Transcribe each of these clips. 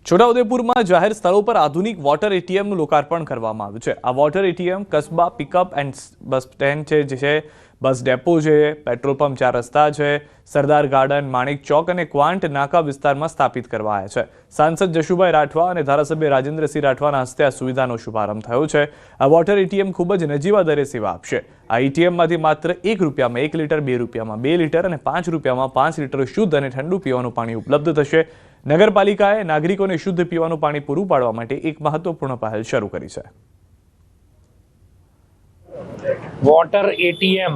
છોટાઉદેપુરમાં જાહેર સ્થળો પર આધુનિક વોટર એટીએમનું લોકાર્પણ કરવામાં આવ્યું છે। આ વોટર એટીએમ કસ્બા પિકઅપ એન્ડ બસ સ્ટેન્ડ છે, જે છે બસ ડેપો છે, પેટ્રોલ પંપ 4 રસ્તા છે, સરદાર ગાર્ડન, માણેક ચોક અને ક્વાંટ નાકા વિસ્તારમાં સ્થાપિત કરવા આવ્યા છે। સાંસદ જશુભાઈ રાઠવા અને ધારાસભ્ય રાજેન્દ્રસિંહ રાઠવાના હસ્તે આ સુવિધાનો શુભારંભ થયો છે। આ વોટર એટીએમ ખૂબ જ નજીવા દરે સેવા આપશે। આ એટીએમમાંથી માત્ર 1 રૂપિયામાં 1 લીટર, 2 રૂપિયામાં 2 લીટર અને 5 રૂપિયામાં 5 લીટર શુદ્ધ અને ઠંડુ પીવાનું પાણી ઉપલબ્ધ થશે। નગરપાલિકાએ નાગરિકોને શુદ્ધ પીવાનું પાણી પૂરું પાડવા માટે એક મહત્વપૂર્ણ પહેલ શરૂ કરી છે। वॉटर एटीएम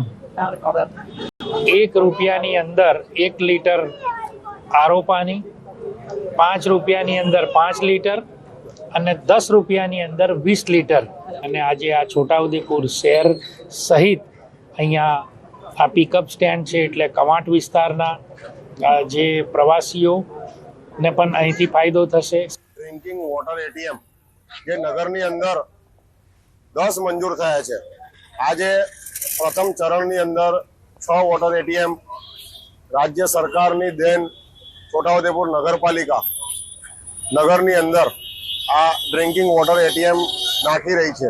1 રૂપિયાની અંદર 1 લીટર આરો પાણી, 5 રૂપિયાની અંદર 5 લીટર અને 10 રૂપિયાની અંદર 20 લીટર। અને આજે આ છોટાઉદેપુર શહેર સહિત અહીંયા આ પિકઅપ સ્ટેન્ડ છે, એટલે કવાંટ વિસ્તારના જે પ્રવાસીઓ ને પણ અહીંથી ફાયદો થશે। ડ્રિંકિંગ વોટર એટીએમ જે નગરની અંદર 10 મંજૂર થયા છે। આજે પ્રથમ ચરણની અંદર 6 વોટર એટીએમ રાજ્ય સરકારની દેન છોટાઉદેપુર નગરપાલિકા નગરની અંદર આ ડ્રિંકિંગ વોટર એટીએમ નાખી રહી છે।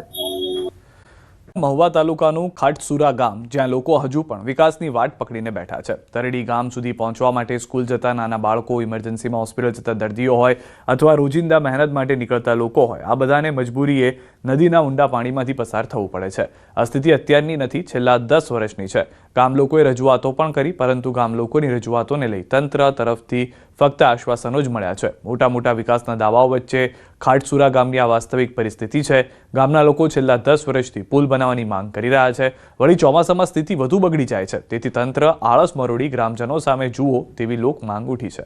મહુવા તાલુકાનું ખાટસુરા ગામ, જ્યાં લોકો હજુ પણ વિકાસની વાટ પકડીને બેઠા છે। તરડી ગામ સુધી પહોંચવા માટે સ્કૂલ જતા નાના બાળકો, ઇમરજન્સીમાં હોસ્પિટલ જતા દર્દીઓ હોય અથવા રોજિંદા મહેનત માટે નીકળતા લોકો હોય, આ બધાને મજબૂરીએ નદીના ઊંડા પાણીમાંથી પસાર થવું પડે છે। આ સ્થિતિ અત્યારની નથી, છેલ્લા 10 વર્ષની છે। ગામ લોકોએ રજૂઆતો પણ કરી, પરંતુ ગામ લોકોની રજૂઆતોને લઈ તંત્ર તરફથી ફક્ત આશ્વાસનો જ મળ્યા છે। મોટા મોટા વિકાસના દાવાઓ વચ્ચે ખાટસુરા ગામની આ વાસ્તવિક પરિસ્થિતિ છે। ગામના લોકો છેલ્લા 10 વર્ષથી પુલ બનાવવાની માંગ કરી રહ્યા છે। વળી ચોમાસામાં સ્થિતિ વધુ બગડી જાય છે, તેથી તંત્ર આળસ મરોડી ગ્રામજનો સામે જુઓ તેવી લોક માંગ ઉઠી છે।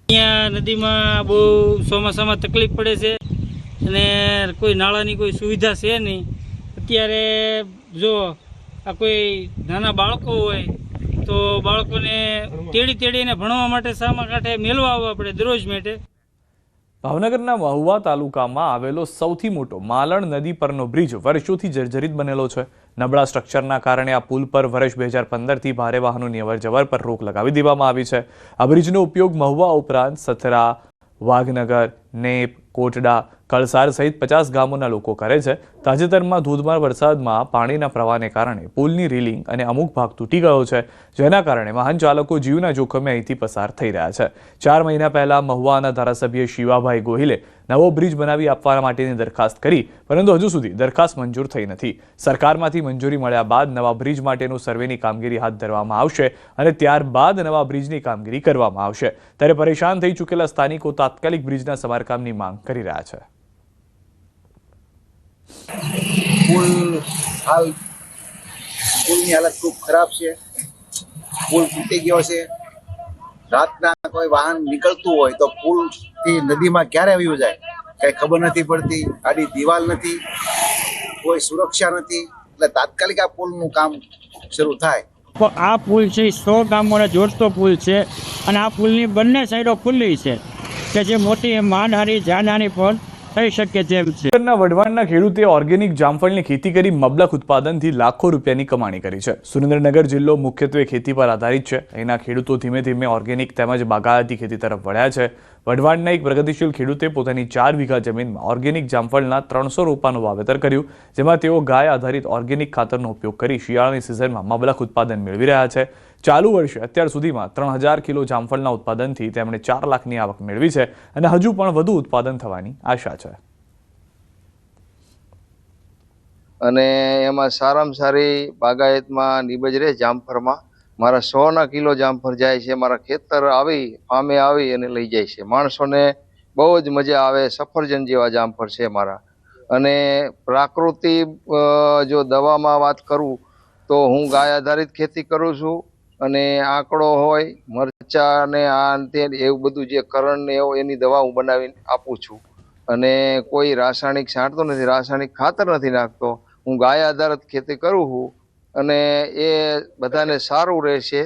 અહીંયા નદીમાં બહુ ચોમાસામાં તકલીફ પડે છે અને કોઈ નાળાની કોઈ સુવિધા છે નહીં। અત્યારે જો આ કોઈ નાના બાળકો હોય તો બાળકોને તેડીને ભણવા માટે સામા કાંઠે મેળવા આવવા પડે દરરોજ માટે। ભાવનગરના મહુવા તાલુકામાં આવેલો સૌથી મોટો માલણ નદી પરનો બ્રિજ વર્ષોથી જર્જરિત બનેલો છે। નબળા સ્ટ્રક્ચરના કારણે આ પુલ પર વર્ષ 2015થી ભારે વાહનોની અવરજવર પર રોક લગાવી દેવામાં આવી છે। આ બ્રિજનો ઉપયોગ મહુવા ઉપરાંત સથરા, વાઘનગર, નેપ, કોટડા, કળસાર સહિત 50 ગામોના લોકો કરે છે। તાજેતરમાં ધોધમાર વરસાદમાં પાણીના પ્રવાહને કારણે પુલની રેલિંગ અને અમુક ભાગ તૂટી ગયો છે, જેના કારણે વાહન ચાલકો જીવના જોખમે અહીંથી પસાર થઈ રહ્યા છે। 4 મહિના પહેલા મહુવાના ધારાસભ્ય શિવાભાઈ ગોહિલે નવો બ્રિજ બનાવી આપવા માટેની દરખાસ્ત કરી, પરંતુ હજુ સુધી દરખાસ્ત મંજૂર થઈ નથી। સરકારમાંથી મંજૂરી મળ્યા બાદ નવા બ્રિજ માટેનું સર્વેની કામગીરી હાથ ધરવામાં આવશે અને ત્યારબાદ નવા બ્રિજની કામગીરી કરવામાં આવશે। ત્યારે પરેશાન થઈ ચૂકેલા સ્થાનિકો તાત્કાલિક બ્રિજના સમારકામની માંગ કરી રહ્યા છે। પુલની હાલત ખૂબ ખરાબ છે। પુલ તૂટી ગયો છે। રાતના કોઈ વાહન નીકળતું હોય તો પુલથી નદીમાં ક્યારે આવ્યું જાય કઈ ખબર નથી પડતી। આડી દિવાલ નથી, કોઈ સુરક્ષા નથી, એટલે તાત્કાલિક આ પુલનું કામ શરૂ થાય। આ પુલ છે 100 ગામોને જોડતો પુલ છે અને આ પુલની બંને સાઈડો ખુલ્લી છે કે જે મોટી માનહાની જાનહાની પણ થઈ શકે તેમ છે। વઢવાણના ખેડૂતે ઓર્ગેનિક જામફળની ખેતી કરી મબલખ ઉત્પાદનથી લાખો રૂપિયાની કમાણી કરી છે। સુરેન્દ્રનગર જિલ્લો મુખ્યત્વે ખેતી પર આધારિત છે। અહીંના ખેડૂતો ધીમે ધીમે ઓર્ગેનિક તેમજ બાગાયતી ખેતી તરફ વળ્યા છે। વઢવાણના એક પ્રગતિશીલ ખેડૂતે પોતાની 4 વીઘા જમીનમાં ઓર્ગેનિક જામફળના 300 રોપાનું વાવેતર કર્યું, જેમાં તેઓ ગાય આધારિત ઓર્ગેનિક ખાતરનો ઉપયોગ કરી શિયાળાની સિઝનમાં મબલખ ઉત્પાદન મેળવી રહ્યા છે। ચાલુ વર્ષે અત્યાર સુધીમાં 3000 કિલો જામફળના ઉત્પાદનથી તેમણે 4 લાખની આવક મેળવી છે અને હજુ પણ વધુ ઉત્પાદન થવાની આશા છે। અને એમાં સારામાં સારી બાગાયતમાં નિબજ રહે જામફળમાં મારા 100 કિલો જામફળ જાય છે। મારા ખેતર આવી ફામે આવી અને લઈ જાય છે। માણસોને બહુ જ મજા આવે। સફરજન જેવા જામફળ છે મારા। અને પ્રાકૃતિક જો દવામાં વાત કરું તો હું ગાય આધારિત ખેતી કરું છું અને આંકડો હોય, મરચાં ને આ તે એવું બધું જે કરણ ને એવું એની દવા હું બનાવીને આપું છું અને કોઈ રાસાયણિક છાંટતો નથી, રાસાયણિક ખાતર નથી નાખતો। હું ગાય આધારિત ખેતી કરું છું અને એ બધાને સારું રહેશે।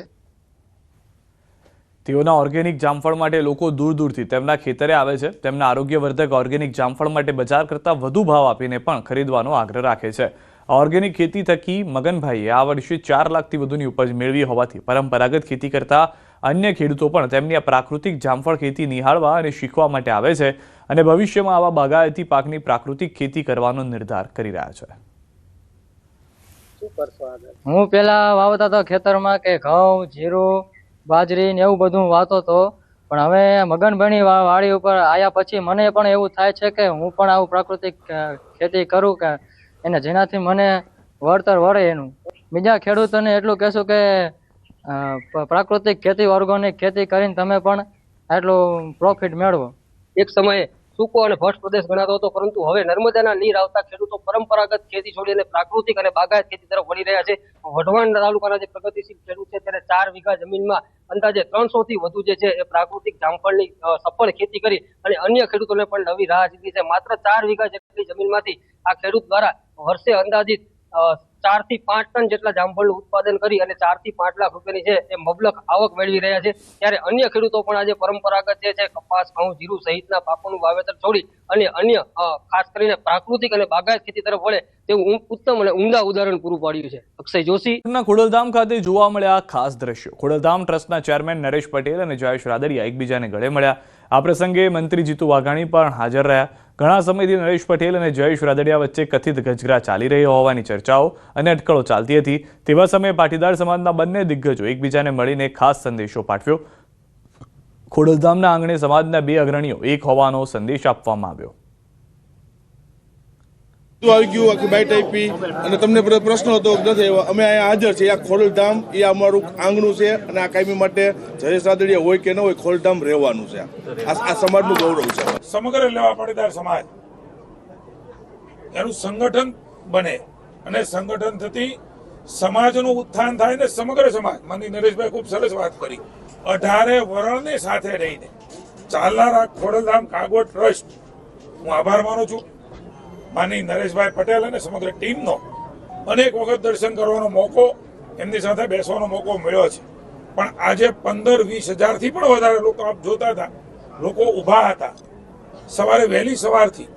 તેઓના ઓર્ગેનિક જામફળ માટે લોકો દૂર દૂરથી તેમના ખેતરે આવે છે। તેમના આરોગ્યવર્ધક ઓર્ગેનિક જામફળ માટે બજાર કરતાં વધુ ભાવ આપીને પણ ખરીદવાનો આગ્રહ રાખે છે। ઓર્ગેનિક ખેતી થકી મગનભાઈએ આ વર્ષે 4 લાખથી વધુની ઉપજ મેળવી હોવાથી પરંપરાગત ખેતી કરતા અન્ય ખેડૂતો પણ તેમની આ પ્રાકૃતિક જામફળ ખેતી નિહાળવા અને શીખવા માટે આવે છે અને ભવિષ્યમાં આવા બાગાયતી પાકની પ્રાકૃતિક ખેતી કરવાનો નિર્ધાર કરી રહ્યા છે. હું પેલા વાવતા તો ખેતરમાં કે ઘઉં, જીરું, બાજરી ને એવું બધું વાવતો હતો, પણ હવે મગનભાઈની વાડી ઉપર આવ્યા પછી મને પણ એવું થાય છે કે હું પણ આવું પ્રાકૃતિક ખેતી કરું કે એને જેનાથી મને વળતર વળે એનું. બીજા ખેડૂતોને એટલું કહેશું કે પ્રાકૃતિક ખેતી, ઓર્ગોનિક ખેતી કરીને તમે પણ આટલું પ્રોફિટ મેળવો. એક સમયે સૂકો અને ભ્રષ્ટ પ્રદેશ ગણાતો હતો, પરંતુ હવે નર્મદાના નીર આવતા ખેડૂતો પરંપરાગત ખેતી છોડીને પ્રાકૃતિક અને બાગાયત ખેતી તરફ વળી રહ્યા છે. વઢવાણ તાલુકાના જે પ્રગતિશીલ ખેડૂત છે તેને 4 વીઘા જમીનમાં અંદાજે 300 થી વધુ જે છે એ પ્રાકૃતિક જામફળની સફળ ખેતી કરી અને અન્ય ખેડૂતોને પણ નવી રાહ ચીંધી છે. માત્ર 4 વીઘા જેટલી જમીનમાંથી આ ખેડૂત દ્વારા વર્ષે અંદાજિત 4 થી 5 ટન જેટલા જામફળનું ઉત્પાદન કરી અને 4 થી 5 લાખ રૂપિયાની છે એ મબલક આવક મેળવી રહ્યા છે. ત્યારે અન્ય ખેડૂતો પણ આજે પરંપરાગત જે છે કપાસ, ઘઉં, જીરું સહિતના પાકોનું વાવેતર છોડી અને અન્ય ખાસ કરીને પ્રાકૃતિક અને બાગાયત ખેતી તરફ વળે તેવું ઉત્તમ અને ઉમદા ઉદાહરણ પૂરું પાડ્યું છે. અક્ષય જોશી. ખોડલધામ ખાતે જોવા મળ્યા ખાસ દ્રશ્યો. ખોડલધામ ટ્રસ્ટના ચેરમેન નરેશ પટેલ અને જયેશ રાદડિયા એકબીજાને ગળે મળ્યા. આ પ્રસંગે મંત્રી જીતુ વાઘાણી પણ હાજર રહ્યા. ઘણા સમયથી નરેશ પટેલ અને જયેશ રાદડિયા વચ્ચે કથિત ગજગરા ચાલી રહી હોવાની ચર્ચાઓ અને અટકળો ચાલતી હતી. તેવા સમયે પાટીદાર સમાજના બંને દિગ્ગજો એકબીજાને મળીને ખાસ સંદેશો પાઠવ્યો. ખોડલધામના આંગણે સમાજના 2 અગ્રણીઓ એક હોવાનો સંદેશ આપવામાં આવ્યો. આવી ગયું, આખી બાઈટ આપી અને તમને પ્રશ્ન હતો નથી આવ્યો. અમે અહીંયા હાજર છીએ. આ ખોડલધામ એ અમારું આંગણું છે અને આ કાયમી માટે જયેશ રાદડિયા હોય કે ન હોય, ખોડલધામ રહેવાનું છે. આ સમાજનું ગૌરવ છે. સમગ્ર લેવા પાટીદાર સમાજ એનું સંગઠન બને અને સંગઠન થતી સમાજનું ઉત્થાન થાય ને સમગ્ર સમાજ. માનની નરેશભાઈ ખૂબ સરસ વાત કરી. 18 વરણને સાથે રહીને ચાલનારા ખોડલધામ કાગોટ ટ્રસ્ટ હું આભાર માનું છું. માનની નરેશભાઈ પટેલ અને સમગ્ર ટીમનો અનેક વખત દર્શન કરવાનો મોકો, એમની સાથે બેસવાનો મોકો મળ્યો છે. પણ આજે 15-20 હજારથી પણ વધારે લોકો આપ જોતા હતા, લોકો ઊભા હતા. સવારે વહેલી સવારથી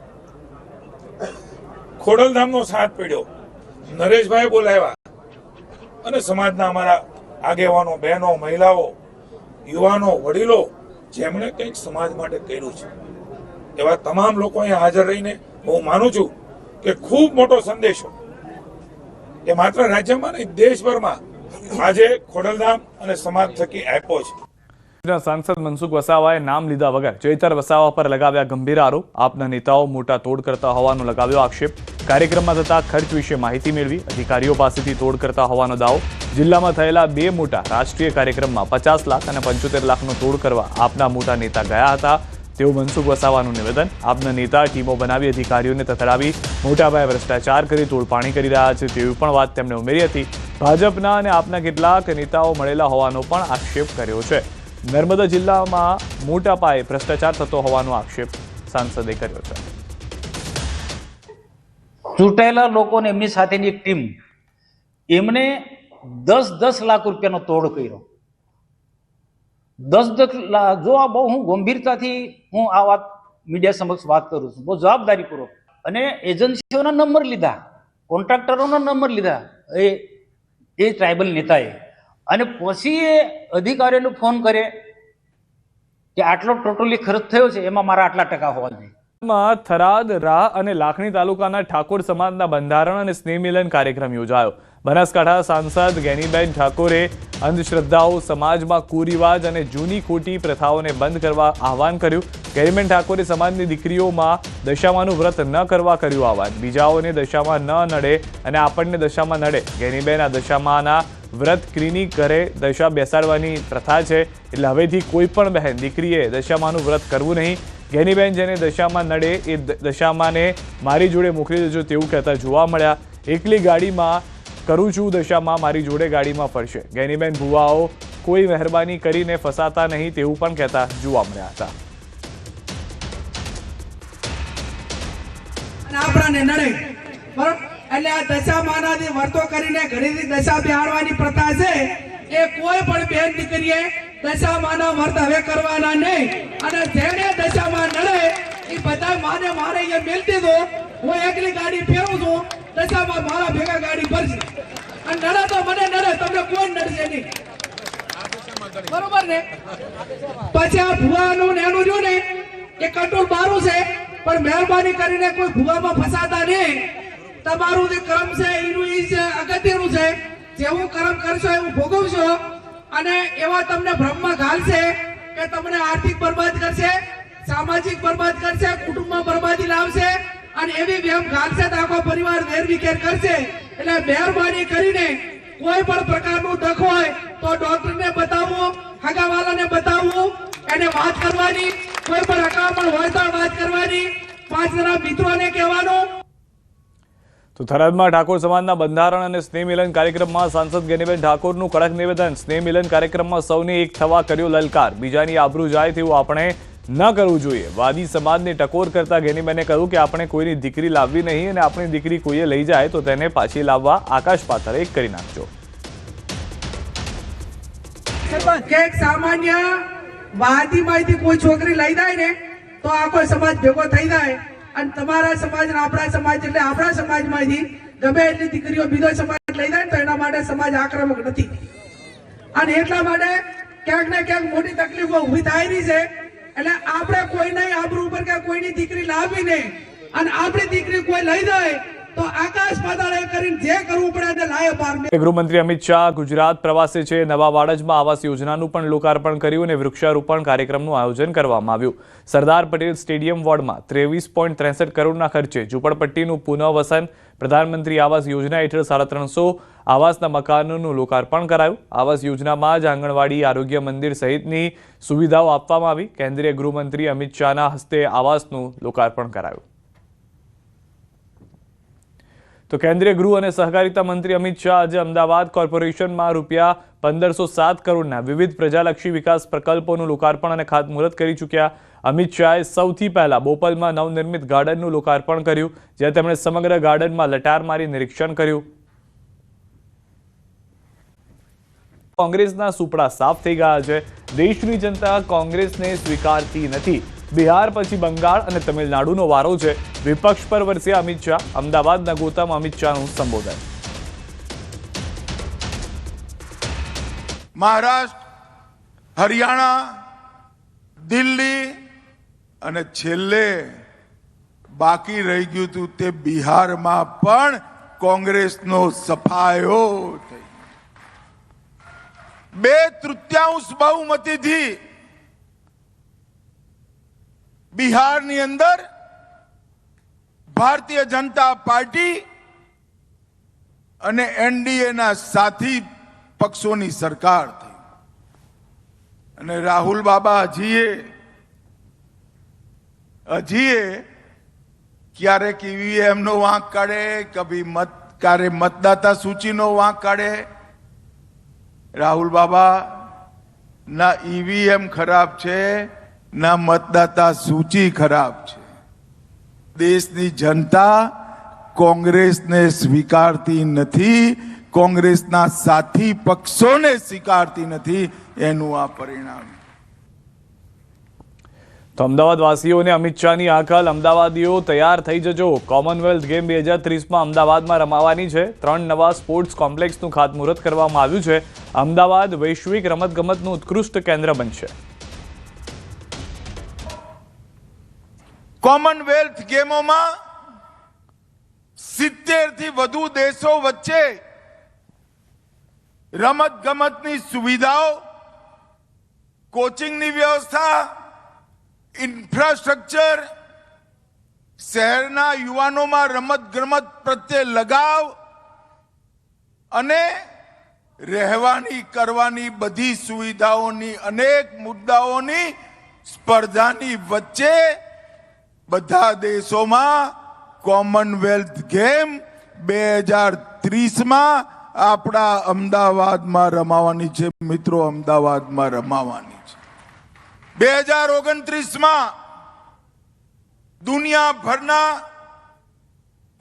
ખોડલધામનો સાથ પડ્યો. નરેશભાઈ બોલાવ્યા અને સમાજના અમારા આગેવાનો, બહેનો, મહિલાઓ, યુવાનો, વડીલો જેમણે કંઈક સમાજ માટે કર્યું છે એવા તમામ લોકો અહીંયા હાજર રહીને હું માનું છું કે ખૂબ મોટો સંદેશો એ માત્ર રાજ્યમાં નહીં દેશભરમાં આજે ખોડલધામ અને સમાજ થકી આપ્યો છે. સાંસદ મનસુખ વસાવાએ નામ લીધા વગર ચૈતર વસાવા પર લગાવ્યા ગંભીર આરોપ. આપના નેતાઓ મોટા તોડ કરતા હોવાનો લગાવ્યો આક્ષેપ. કાર્યક્રમમાં થતા ખર્ચ વિશે માહિતી મેળવી અધિકારીઓ પાસેથી તોડ કરતા હોવાનો દાવો. જિલ્લામાં થયેલા 2 મોટા રાષ્ટ્રીય કાર્યક્રમમાં 50 લાખ અને 75 લાખનો તોડ કરવા આપના મોટા નેતા ગયા હતા તેવું મનસુખ વસાવાનું નિવેદન. આપના નેતા ટીમો બનાવી અધિકારીઓને તથડાવી મોટા પાયે ભ્રષ્ટાચાર કરી તોડપાણી કરી રહ્યા છે તેવી પણ વાત તેમણે ઉમેરી હતી. ભાજપના અને આપના કેટલાક નેતાઓ મળેલા હોવાનો પણ આક્ષેપ કર્યો છે. નર્મદા જિલ્લામાં મોટા પાયે ભ્રષ્ટાચાર થતો હોવાનો આક્ષેપ સાંસદે કર્યો છે. ચૂંટાયેલા લોકોને એમની સાથેની એક ટીમ એમને 10-10 લાખ રૂપિયાનો તોડ કર્યો. 10 લાખ. જો આ બહુ હું ગંભીરતાથી હું આ વાત મીડિયા સમક્ષ વાત કરું છું, બહુ જવાબદારીપૂર્વક. અને એજન્સીઓના નંબર લીધા, કોન્ટ્રાક્ટરોના નંબર લીધા એ ટ્રાઇબલ નેતાએ, અને પછી એ અધિકારીઓને ફોન કરે કે આટલો ટોટલી ખર્ચ થયો છે, એમાં મારા આટલા ટકા હોવા જોઈએ. થરાદ, રાહ અને લાખણી તાલુકાના ઠાકોર સમાજના બંધારણ અને સ્નેહ મિલન કાર્યક્રમ યોજાયો. બનાસકાંઠા સાંસદ ગેનીબેન ઠાકોરે અંધશ્રદ્ધાઓ, સમાજમાં કુરિવાજ અને જૂની ખોટી પ્રથાઓને બંધ કરવા આહવાન કર્યું. ગેનીબેન ઠાકોરે સમાજની દીકરીઓમાં દશામાનું વ્રત ન કરવા કર્યું આહવાન. બીજાઓને દશામાં ન નડે અને આપણને દશામાં નડે. ગેનીબેન આ દશામાના વ્રત ક્રીની ઘરે દશા બેસાડવાની પ્રથા છે, એટલે હવેથી કોઈ પણ બહેન દીકરીએ દશામાનું વ્રત કરવું નહીં. ગેનીબેન જેને દશામાં નડે એ દશામાને મારી જોડે મોકલી દેજો તેવું કહેતા જોવા મળ્યા. એકલી ગાડીમાં કરું છું દશામાં, મારી જોડે ગાડીમાં ફરશે. ગેનીબેન ભુવાઓ કોઈ મહેરબાની કરીને ફસાતા નહીં તેવું પણ કહેતા જોવા મળ્યા હતા. આપણાને નડે બરોબર, એટલે આ દશામાનાથી વર્તો કરીને ઘરેથી દશા બેહાડવાની પ્રથા છે એ કોઈ પણ બેન દીકરીએ દશામાના વર્ત હવે કરવાના નહીં. અને જેને દશામાં નડે એ બધા માને મારે એ મેલતી દો. હું એકલી ગાડી ફેરવું છું, દશામાં મારા ભેગા ગાડી ભરશે. અને નડે તો મને નડે, તમને કોઈ નડશે નહીં. બરોબર ને? પછી આ ભુવાનું ને એનું જો ને એ કંટ્રોલ બારું છે, પણ મહેરબાની કરીને કોઈ ભુવામાં ફસાતા નહીં. તમારું જે કર્મ છે એનું એ જ અગત્યનું છે. જેવું કર્મ કરશો એવું ભોગવશો, અને એવા તમને બ્રહ્મમાં ઘાલશે કે તમને આર્થિક બરબાદ કરશે, સામાજિક બરબાદ કરશે, કુટુંબમાં બરબાદી લાવશે, અને એવી વ્યમ ઘાલશે તો આખો પરિવાર વેરવિખેર કરશે. એટલે મહેરબાની કરીને કોઈ પણ પ્રકારનું દખ હોય તો ડોક્ટરને બતાવવું, હગાવાલાને બતાવવું, એને વાત કરવાની. કોઈ પણ અકામણ હોય તો વાત કરવાની. 5 જણા મિત્રોને કહેવાનું. તો થરાદમાં ઠાકોર સમાજના બંધારણ અને સ્નેહ મિલન કાર્યક્રમમાં સાંસદ ગેનીબેન ઠાકોરનું કડક નિવેદન. સ્નેહ મિલન કાર્યક્રમમાં સૌને એક થવા કર્યો લલકાર. બીજાની આબરૂ જાય તેવું આપણે ન કરવું જોઈએ. વાદી સમાજને ટકોર કરતા ગેનીબેને કહ્યું કે આપણે કોઈની દીકરી લાવવી નહીં, અને આપણી દીકરી કોઈએ લઈ જાય તો તેને પાછી લાવવા આકાશ પાતાળ એક કરી નાખજો. કે સામાન્ય વાદીમાંથી કોઈ છોકરી લઈ જાય ને તો આખો સમાજ ભેગો થઈ જાય. અને તમારા સમાજ અને આપણા સમાજ એટલે આપણા સમાજમાંથી ગમે એટલી દીકરીઓ બીજો સમાજ લઈ જાય તો એના માટે સમાજ આક્રમક નથી. અને એટલા માટે ક્યાંક ને ક્યાંક મોટી તકલીફો ઊભી થાય રહી છે. એટલે આપણે કોઈની આબરૂ ઉપર કે કોઈની દીકરી લાવવી નહીં, અને આપણી દીકરી કોઈ લઈ જાય તો આકાશ પાતાળ કરીને જે કરવું પડે તે લાય પાર. ગૃહમંત્રી અમિત શાહ ગુજરાત પ્રવાસે છે. નવા વાડજમાં આવાસ યોજનાનું પણ લોકાર્પણ કર્યું અને વૃક્ષારોપણ કાર્યક્રમનું આયોજન કરવામાં આવ્યું. સરદાર પટેલ સ્ટેડિયમ વોર્ડમાં 23.63 કરોડના ખર્ચે ઝૂંપડપટ્ટીનું પુનઃવસન. પ્રધાનમંત્રી આવાસ યોજના હેઠળ 350 આવાસના મકાનોનું લોકાર્પણ કરાયું. આવાસ યોજનામાં જ આંગણવાડી, આરોગ્ય મંદિર સહિતની સુવિધાઓ આપવામાં આવી. કેન્દ્રીય ગૃહમંત્રી અમિત શાહના હસ્તે આવાસનું લોકાર્પણ કરાયું. તો કેન્દ્રીય ગૃહ અને સહકારિતા મંત્રી અમિત શાહ આજે અમદાવાદ કોર્પોરેશનમાં રૂપિયા 1507 કરોડના વિવિધ પ્રજાલક્ષી વિકાસ પ્રકલ્પોનું લોકાર્પણ અને ખાતમુહૂર્ત કરી ચૂક્યા. અમિત શાહે સૌથી પહેલા બોપલમાં નવનિર્મિત ગાર્ડનનું લોકાર્પણ કર્યું, જ્યાં તેમણે સમગ્ર ગાર્ડનમાં લટાર મારી નિરીક્ષણ કર્યું. કોંગ્રેસના સુપડા સાફ થઈ ગયા છે. દેશની જનતા કોંગ્રેસને સ્વીકારતી નથી. બિહાર પછી બંગાળ અને તમિલનાડુનો વારો છે. વિપક્ષ પર વરસ્યા અમિત શાહ. અમદાવાદના ગોતામાં અમિત શાહનું સંબોધન. મહારાષ્ટ્ર, હરિયાણા, દિલ્હી અને છેલ્લે બાકી રહી ગયું હતું તે બિહારમાં પણ કોંગ્રેસનો સફાયો થઈ. 2/3 બહુમતીથી બિહારની અંદર ભારતીય જનતા પાર્ટી અને એનડીએના સાથી પક્ષોની સરકાર થઈ. અને રાહુલ બાબા હજીએ ક્યારેક ઈવીએમ નો વાંક કાઢે, ક્યારે મતદાતા સૂચિનો વાંક કાઢે. રાહુલ બાબા ના ઈવીએમ ખરાબ છે, ના મતદાતા સૂચિ ખરાબ છે. દેશની જનતા કોંગ્રેસને સ્વીકારતી નથી, કોંગ્રેસના સાથી પક્ષોને સ્વીકારતી નથી. એનું આ પરિણામ. તો અમદાવાદ વાસીઓને અમિત શાહની આકલ. અમદાવાદીઓ તૈયાર થઈ જજો. કોમનવેલ્થ ગેમ 2030માં અમદાવાદમાં રમાવાની છે. 3 નવા સ્પોર્ટ્સ કોમ્પ્લેક્સનું ખાતમુહૂર્ત કરવામાં આવ્યું છે. અમદાવાદ વૈશ્વિક રમતગમતનું ઉત્કૃષ્ટ કેન્દ્ર બનશે. કોમનવેલ્થ ગેમોમાં 70 થી વધુ દેશો વચ્ચે રમતગમતની સુવિધાઓ, કોચિંગની વ્યવસ્થા, ઇન્ફ્રાસ્ટ્રક્ચર, શહેરના યુવાનોમાં રમતગમત પ્રત્યે લગાવ અને રહેવાની કરવાની બધી સુવિધાઓની અનેક મુદ્દાઓની સ્પર્ધાની વચ્ચે બધા દેશોમાં કોમનવેલ્થ ગેમ 2030માં આપણા અમદાવાદમાં રમાવાની છે. મિત્રો, અમદાવાદમાં રમાવાની છે. 2029માં દુનિયાભરના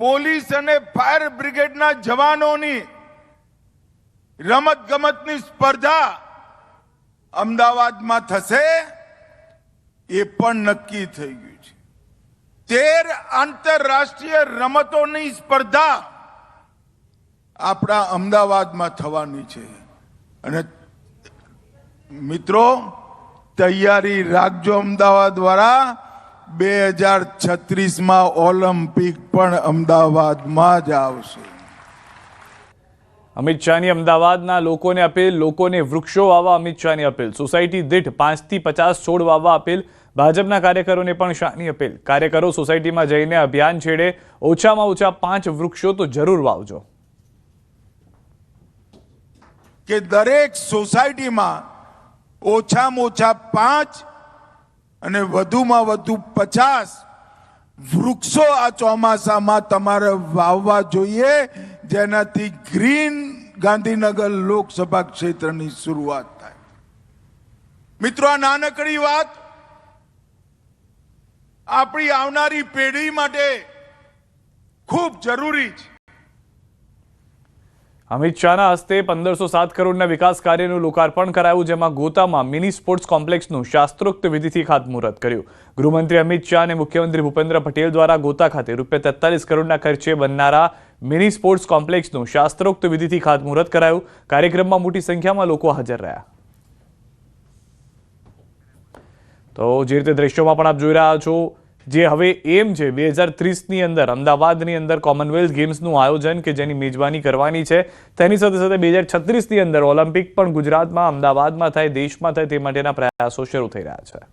પોલીસ અને ફાયર બ્રિગેડના જવાનોની રમતગમતની સ્પર્ધા અમદાવાદમાં થશે, એ પણ નક્કી થઈ ગયું છે. 13 આંતરરાષ્ટ્રીય રમતોની સ્પર્ધા આપણા અમદાવાદમાં થવાની છે. અને મિત્રો તૈયારી રાખજો, અમદાવાદ વાળા 2036માં ઓલિમ્પિક પણ અમદાવાદમાં જ આવશે. અમિત શાહની અમદાવાદના લોકોને અપીલ, લોકોને વૃક્ષો વાવવા અમિત શાહની અપીલ. સોસાયટી દીઠ 5 થી 50 છોડ વાવવા અપીલ. ભાજપના કાર્યકરોને પણ શાહની અપીલ. કાર્યકરો સોસાયટીમાં જઈને અભિયાન છેડે, ઓછામાં ઓછા 5 વૃક્ષો તો જરૂર વાવજો. કે દરેક સોસાયટીમાં ઓછામાં ઓછા 5 અને વધુમાં વધુ 50 વૃક્ષો આ ચોમાસામાં તમારે વાવવા જોઈએ, જેનાથી ગ્રીન ગાંધીનગર લોકસભા ક્ષેત્રની શરૂઆત થાય. મિત્રો, આ નાનકડી વાત આપણી આવનારી પેઢી માટે ખૂબ જરૂરી છે. અમિત શાહના હસ્તે 1507 કરોડના વિકાસ કાર્યનું લોકાર્પણ કરાયું, જેમાં ગોતામાં મિની સ્પોર્ટ્સ કોમ્પ્લેક્સનું શાસ્ત્રોક્ત વિધિથી ખાતમુહૂર્ત કર્યું. ગૃહમંત્રી અમિત શાહ અને મુખ્યમંત્રી ભૂપેન્દ્ર પટેલ દ્વારા ગોતા ખાતે ₹43 કરોડના ખર્ચે બનનારા મિની સ્પોર્ટ્સ કોમ્પ્લેક્સનું શાસ્ત્રોક્ત વિધિથી ખાતમુહૂર્ત કરાયું. કાર્યક્રમમાં મોટી સંખ્યામાં લોકો હાજર રહ્યા. તો જે રીતે દ્રશ્યોમાં પણ આપ જોઈ રહ્યા છો, જે હવે એમ છે 2030ની અંદર અમદાવાદની અંદર કોમનવેલ્થ ગેમ્સનું આયોજન કે જેની મેજબાની કરવાની છે, તેની સાથે સાથે 2036ની અંદર ઓલિમ્પિક પણ ગુજરાતમાં, અમદાવાદમાં થાય, દેશમાં થાય, તે માટેના પ્રયાસો શરૂ થઈ રહ્યા છે.